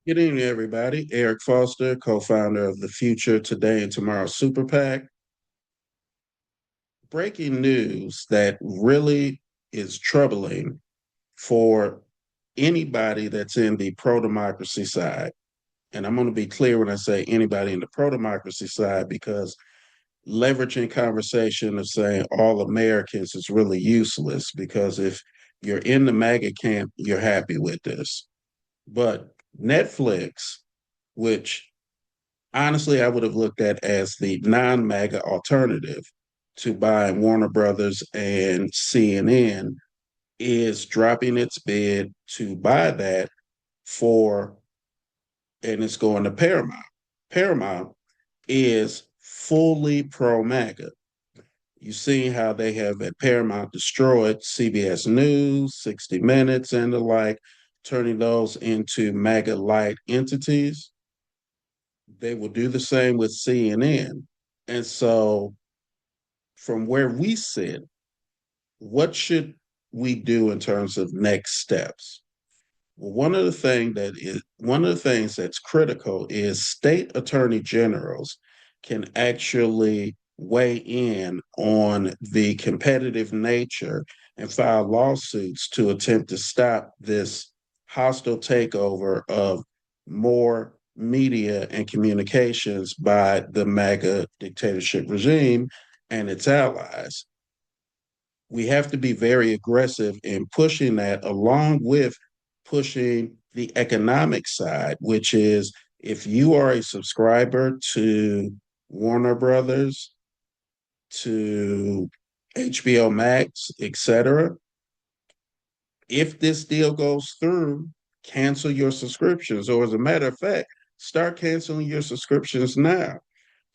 Good evening, everybody. Eric Foster, co-founder of the Future Today and Tomorrow Super PAC. Breaking news that really is troubling for anybody that's in the pro-democracy side. And I'm going to be clear when I say anybody in the pro-democracy side, because leveraging conversation of saying all Americans is really useless, because if you're in the MAGA camp, you're happy with this. But Netflix, which honestly I would have looked at as the non-MAGA alternative to buying Warner Brothers and CNN, is dropping its bid to buy that for, and it's going to Paramount. Paramount is fully pro MAGA. You've seen how they have at Paramount destroyed CBS News, 60 Minutes, and the like, turning those into MAGA light entities. They will do the same with CNN. And so, from where we sit, what should we do in terms of next steps? Well, one of the things that's critical is state attorney generals can actually weigh in on the competitive nature and file lawsuits to attempt to stop this hostile takeover of more media and communications by the MAGA dictatorship regime and its allies. We have to be very aggressive in pushing that, along with pushing the economic side, which is if you are a subscriber to Warner Brothers, to HBO Max, etc., if this deal goes through, cancel your subscriptions. Or, as a matter of fact, start canceling your subscriptions now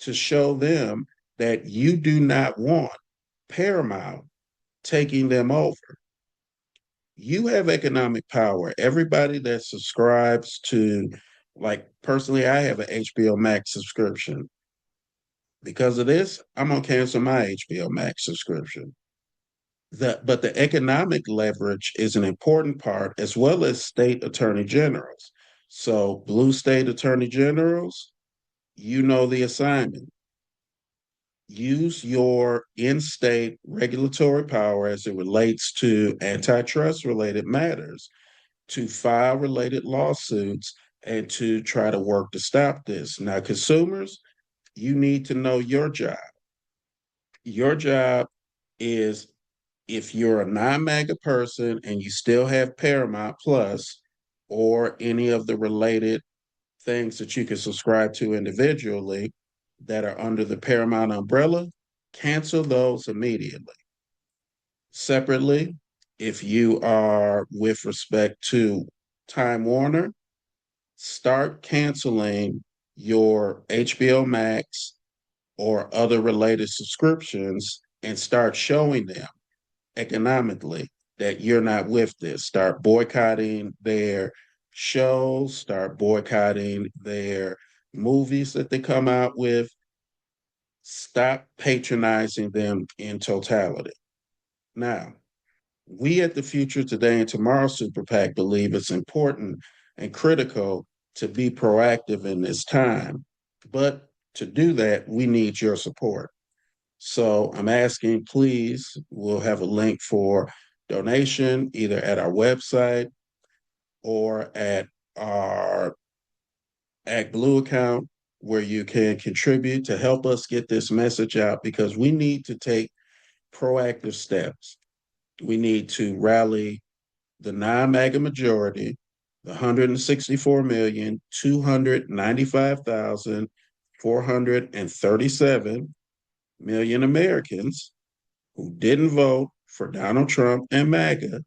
to show them that you do not want Paramount taking them over. You have economic power. Everybody that subscribes to, like personally, I have an HBO Max subscription. Because of this, I'm gonna cancel my HBO Max subscription. But the economic leverage is an important part, as well as state attorney generals. So, blue state attorney generals, you know the assignment. Use your in-state regulatory power as it relates to antitrust related matters to file related lawsuits and to try to work to stop this. Now, consumers, you need to know your job. Your job is, if you're a non-MAGA person and you still have Paramount Plus or any of the related things that you can subscribe to individually that are under the Paramount umbrella, cancel those immediately. Separately, if you are with respect to Time Warner, start canceling your HBO Max or other related subscriptions and start showing them economically that you're not with this. Start boycotting their shows, start boycotting their movies that they come out with. Stop patronizing them in totality. Now, we at the Future Today and Tomorrow Super PAC believe it's important and critical to be proactive in this time. But to do that, we need your support. So I'm asking, please, we'll have a link for donation either at our website or at our ActBlue account, where you can contribute to help us get this message out, because we need to take proactive steps. We need to rally the non-MAGA majority, the 164,295,437 million Americans who didn't vote for Donald Trump and MAGA,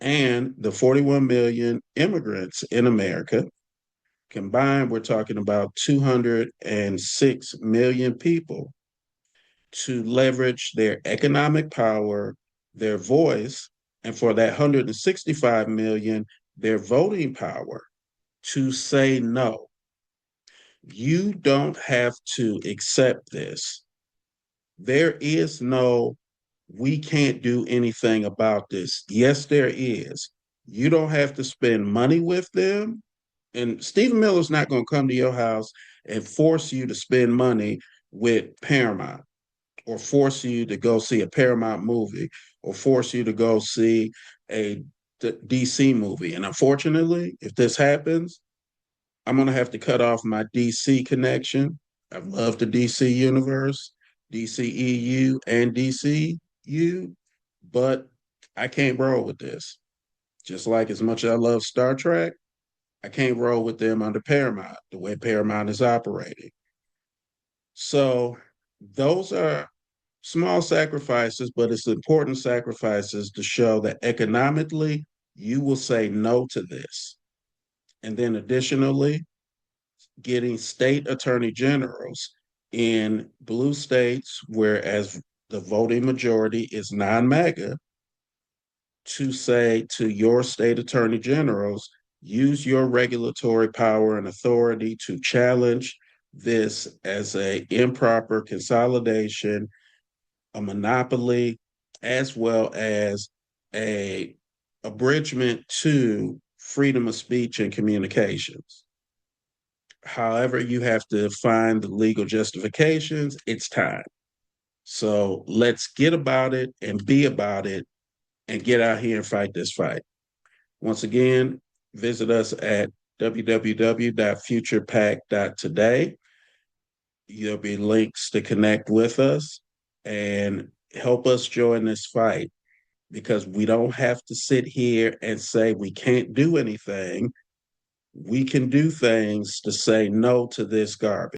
and the 41 million immigrants in America. Combined, we're talking about 206 million people, to leverage their economic power, their voice, and for that 165 million, their voting power, to say no. You don't have to accept this. There is no, we can't do anything about this. Yes, there is. You don't have to spend money with them. And Stephen Miller's not going to come to your house and force you to spend money with Paramount, or force you to go see a Paramount movie, or force you to go see a DC movie. And unfortunately, if this happens, I'm going to have to cut off my DC connection. I love the DC universe, DCEU, and DCU, but I can't roll with this. Just like as much as I love Star Trek, I can't roll with them under Paramount, the way Paramount is operating. So those are small sacrifices, but it's important sacrifices to show that economically you will say no to this. And then additionally, getting state attorney generals in blue states, whereas the voting majority is non-MAGA, to say to your state attorney generals, use your regulatory power and authority to challenge this as a improper consolidation, a monopoly, as well as a abridgment to freedom of speech and communications. However, you have to find the legal justifications. It's time. So let's get about it and be about it and get out here and fight this fight. Once again, visit us at www.futurepack.today. There'll be links to connect with us and help us join this fight, because we don't have to sit here and say we can't do anything. We can do things to say no to this garbage.